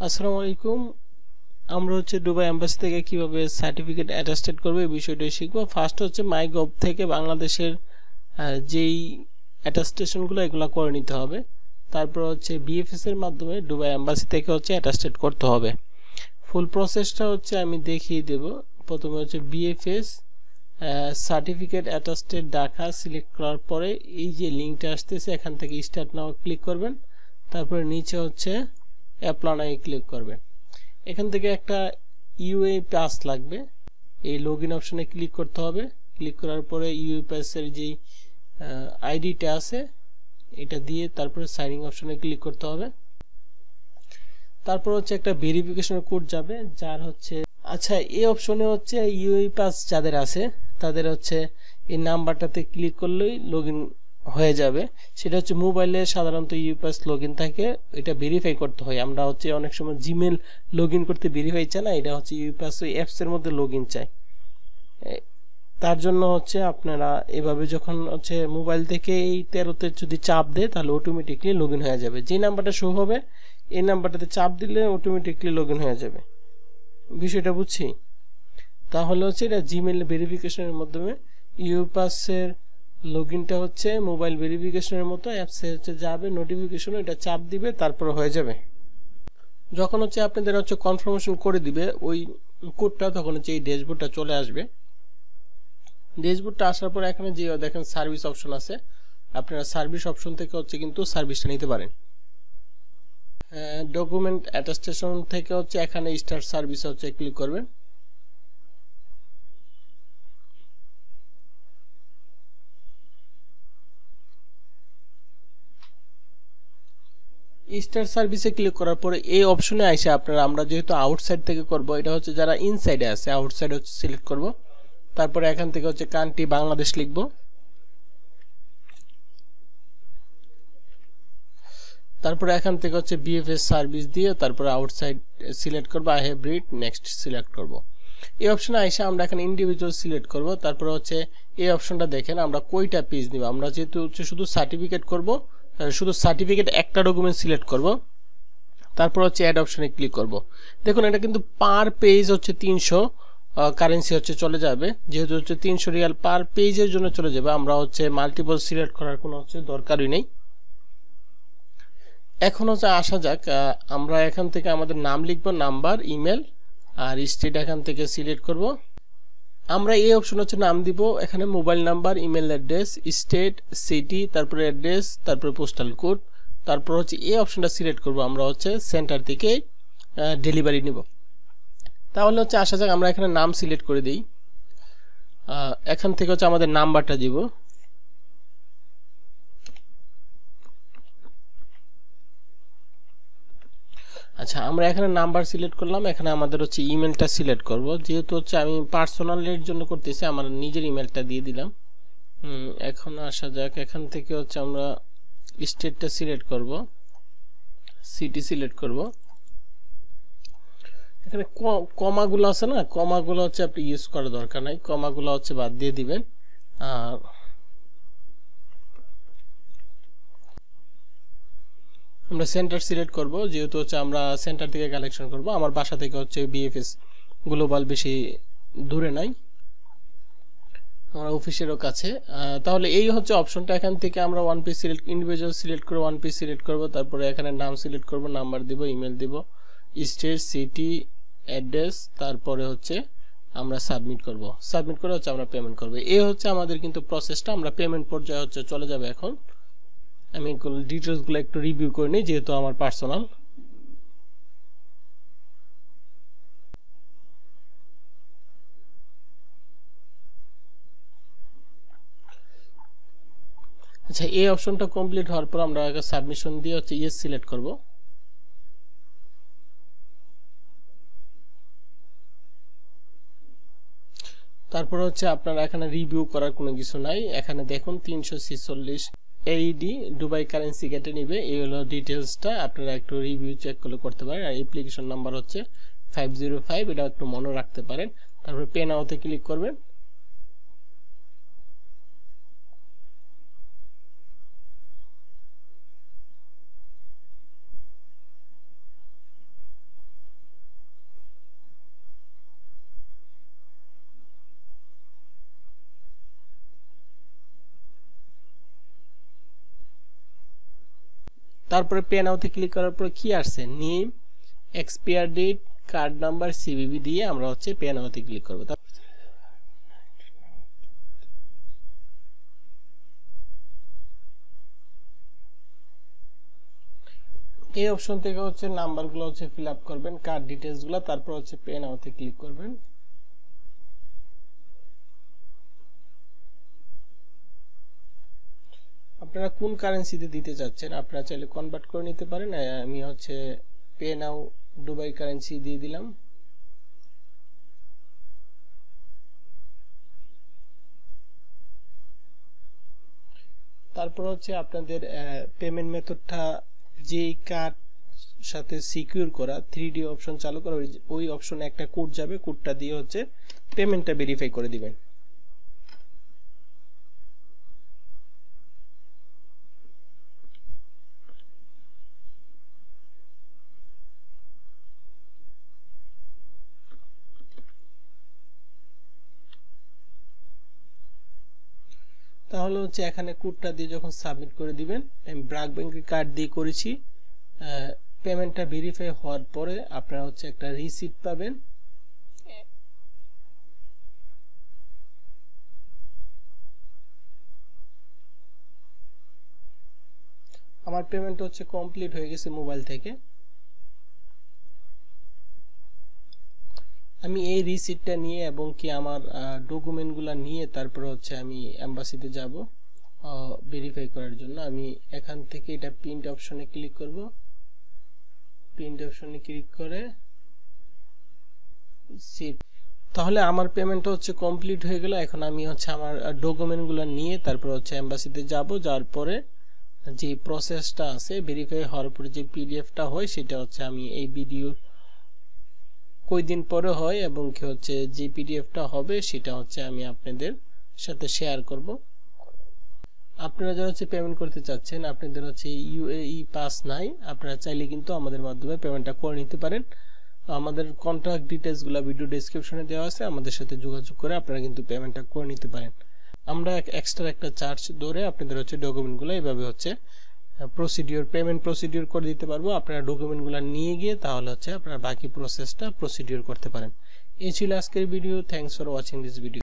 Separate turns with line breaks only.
আসসালামু আলাইকুম। আমরা দুবাই এম্বাসি থেকে কিভাবে সার্টিফিকেট অ্যাটাস্টেড করব এই বিষয়টা শিখবো। ফার্স্ট মাইগভ থেকে বাংলাদেশের যেই অ্যাটাস্টেশনগুলো এগুলো করে নিতে হবে। তারপর বিএফএস এর মাধ্যমে দুবাই এম্বাসি থেকে অ্যাটাস্টেড করতে হবে। ফুল প্রসেসটা আমি দেখিয়ে দেব। প্রথমে BFS certificate attested Dhaka select করার পরে এই যে লিঙ্কটা আসতেছে এখান থেকে স্টার্ট নাও ক্লিক করবেন। তারপরে নিচে অ্যাপ্লাই ক্লিক করবেন। এখান থেকে একটা ইউএ পাস লাগবে, এই লগইন অপশনে ক্লিক করতে হবে। ক্লিক করার পরে ইউএ পাসের যেই আইডিটা আছে এটা দিয়ে তারপরে সাইন ইন অপশনে ক্লিক করতে হবে। তারপর একটা ভেরিফিকেশন কোড যাবে যার আচ্ছা এই অপশনে ইউএ পাস যাদের আছে তাদের এই নাম্বারটাতে ক্লিক করলেই লগইন হয়ে যাবে। সেটা মোবাইলে সাধারণত ইউপাস লগইন থাকে, এটা ভেরিফাই করতে হয়। আমরা অনেক সময় জিমেল লগইন করতে ভেরিফাই চাই না, এটা ইউপাস ওই অ্যাপস এর মধ্যে লগইন চাই। তার জন্য আপনারা এভাবে যখন মোবাইল থেকে এই 13তে যদি চাপ দেয় তাহলে অটোমেটিকলি লগইন হয়ে যাবে। যে নাম্বারটা শো হবে এই নাম্বারটাতে চাপ দিলে অটোমেটিকলি লগইন হয়ে যাবে। বিষয়টা বুঝছি? তাহলে এটা জিমেল ভেরিফিকেশনের মাধ্যমে ইউপাসের লগইনটা মোবাইল ভেরিফিকেশনের মতো অ্যাপসে যাবে, নোটিফিকেশন এটা চাপ দিবে তারপর হয়ে যাবে। যখন আপনাদের কনফার্মেশন করে দিবে ওই কোডটা, তখন এই ড্যাশবোর্ডটা চলে আসবে। ড্যাশবোর্ডটা আসার পর এখানে যে দেখেন সার্ভিস অপশন আছে, আপনারা সার্ভিস অপশন থেকে কিন্তু সার্ভিসটা নিতে পারেন। ডকুমেন্ট অ্যাটাস্টেশন থেকে এখানে স্টার্ট সার্ভিস ক্লিক করবেন। স্টার সার্ভিসে ক্লিক করার পরে এই অপশনে আইসে আপনারা, আমরা যেহেতু আউটসাইড থেকে করব, এটা যারা ইনসাইডে আছে আউটসাইড সিলেক্ট করব। তারপরে এখান থেকে কান্ট্রি বাংলাদেশ লিখব। তারপরে এখান থেকে বিএফএস সার্ভিস দিয়ে তারপরে আউটসাইড সিলেক্ট করব। I have read next select করব। এই অপশনে আইসা আমরা এখানে ইন্ডিভিজুয়াল সিলেক্ট করব। তারপরে এই অপশনটা দেখেন আমরা কয়টা পেজ নিব। আমরা যেহেতু শুধু সার্টিফিকেট করব, শুধু সার্টিফিকেট একটা ডকুমেন্ট সিলেক্ট করব। তারপর অ্যাড অপশনে ক্লিক করব। দেখুন এটা কিন্তু পার পেজ 300 কারেন্সি চলে যাবে। যেহেতু 300 রিয়াল পার পেজের জন্য চলে যাবে, আমরা মাল্টিপল সিলেক্ট করার কোনো দরকারই নেই। এখন আসা যাক, আমরা এখান থেকে আমাদের নাম লিখব, নাম্বার, ইমেল আর স্টেট এখান থেকে সিলেক্ট করব। আমরা এই অপশন নাম দিব এখানে mobile number, email address, state, city, তারপরে অ্যাড্রেস, তারপরে পোস্টাল কোড। তারপর এই অপশনটা সিলেক্ট করব। আমরা সেন্টার থেকে ডেলিভারি নিব। তাহলে আসা যাক, আমরা এখানে নাম সিলেক্ট করে দিই। এখান থেকে আমাদের নাম্বারটা দিব। আচ্ছা আমরা এখানে নাম্বার সিলেক্ট করলাম, এখানে আমাদের ইমেলটা সিলেক্ট করব। যেহেতু আমি পার্সোনালের জন্য করতেছি, আমার নিজের ইমেলটা দিয়ে দিলাম। এখন আসা যাক, এখান থেকে আমরা স্টেটটা সিলেক্ট করব, সিটি সিলেক্ট করব। এখানে কমাগুলো আছে না, কমাগুলো আপনি ইউজ করার দরকার নাই, কমাগুলো বাদ দিয়ে দিবেন। আর আমরা সেন্টার সিলেক্ট করব, যেহেতু আমরা সেন্টার থেকে কালেকশন করব। আমার বাসা থেকে বিএফএস গ্লোবাল বেশি দূরে নাই, আমার অফিসেরও কাছে। তাহলে এই অপশনটা, এখান থেকে আমরা one piece select, individual select করে ওয়ান পিস সিলেক্ট করব। তারপরে এখানে নাম সিলেক্ট করব, নাম্বার দিব, ইমেল দিব, স্টেট, সিটি, অ্যাড্রেস, তারপরে আমরা সাবমিট করব। সাবমিট করে আমরা পেমেন্ট করব। এই আমাদের কিন্তু প্রসেসটা। আমরা পেমেন্ট পর্যায়ে চলে যাবে। এখন আমি ডিটেলসগুলো একটু রিভিউ করে নিই, যেহেতু আমার পার্সোনাল। আচ্ছা এই অপশনটা কমপ্লিট হওয়ার পর আমরা সাবমিশন দিয়ে ইয়েস সিলেক্ট করব। তারপর আপনারা এখানে রিভিউ করার কোনো কিছু নাই। এখানে দেখুন 346 এইডি দুবাই কারেন্সি কেটে নিবে। এই হলো ডিটেলসটা, আপনারা একটু রিভিউ চেক করতে পারেন। আর অ্যাপ্লিকেশন নাম্বার 505, এটা একটু মনে রাখতে পারেন। তারপরে পে নাওতে ক্লিক করবেন। তারপরে পে নাওতে ক্লিক করার পর কি আসছে, name, expire date, card number, CVV দিয়ে আমরা হচ্ছে পে নাওতে ক্লিক করব। এই অপশন থেকে হচ্ছে নাম্বারগুলো হচ্ছে ফিল আপ করবেন, কার্ড ডিটেইলসগুলো, তারপর হচ্ছে পে নাওতে ক্লিক করবেন। আপনারা কোন কারেন্সিতে দিতে চাচ্ছেন আপনারা চাইলে কনভার্ট করে নিতে পারেন। আমি হচ্ছে পে নাও দুবাই কারেন্সি দিয়ে দিলাম। তারপর হচ্ছে আপনাদের পেমেন্ট মেথডটা যে কার্ড সাথে সিকিউর করা 3D অপশন চালু করা, ওই অপশনে একটা কোড যাবে, কোডটা দিয়ে হচ্ছে পেমেন্টটা ভেরিফাই করে দিবেন। তাহলে হচ্ছে এখানে কোডটা দিয়ে যখন সাবমিট করে দিবেন, আমি ব্র্যাক ব্যাংকের কার্ড দিয়ে করেছি, পেমেন্টটা ভেরিফাই হওয়ার পরে আপনারা হচ্ছে একটা রিসিট পাবেন। আমার পেমেন্ট হচ্ছে কমপ্লিট হয়ে গেছে মোবাইল থেকে। আমি এই রিসিটটা নিয়ে এবং কি আমার ডকুমেন্টগুলো নিয়ে তারপর হচ্ছে আমি এম্বাসিতে যাব ভেরিফাই করার জন্য। আমি এখান থেকে এটা প্রিন্ট অপশনে ক্লিক করব, প্রিন্ট অপশনে ক্লিক করে সিট। তাহলে আমার পেমেন্টটা হচ্ছে কমপ্লিট হয়ে গেল। এখন আমি হচ্ছে আমার ডকুমেন্টগুলো নিয়ে তারপর হচ্ছে এম্বাসিতে যাব, যাওয়ার পরে যে প্রসেসটা আছে ভেরিফাই হওয়ার পরে যে পিডিএফটা হয় সেটা হচ্ছে আমি এই ভিডিও কয়দিন পরে হয় এবং কি হচ্ছে যে পিডিএফটা হবে সেটা হচ্ছে আমি আপনাদের সাথে শেয়ার করব। আপনারা যারা হচ্ছে পেমেন্ট করতে চাচ্ছেন, আপনাদের হচ্ছে ইউএই পাস নাই, আপনারা চাইলে কিন্তু আমাদের মাধ্যমে পেমেন্টটা করে নিতে পারেন। আমাদের কন্ট্যাক্ট ডিটেইলসগুলো ভিডিও ডেসক্রিপশনে দেওয়া আছে, আমাদের সাথে যোগাযোগ করে আপনারা কিন্তু পেমেন্টটা করে নিতে পারেন। আমরা এক্সট্রা একটা চার্জ ধরে আপনাদের হচ্ছে ডকুমেন্টগুলো এইভাবে হচ্ছে পেমেন্ট প্রসিডিওর করে দিতে পারবো। আপনারা ডকুমেন্টগুলো নিয়ে গিয়ে তাহলে হচ্ছে আপনারা বাকি প্রসেসটা প্রসিডিওর করতে পারেন। এই ছিল আজকের video. Thanks for watching this video.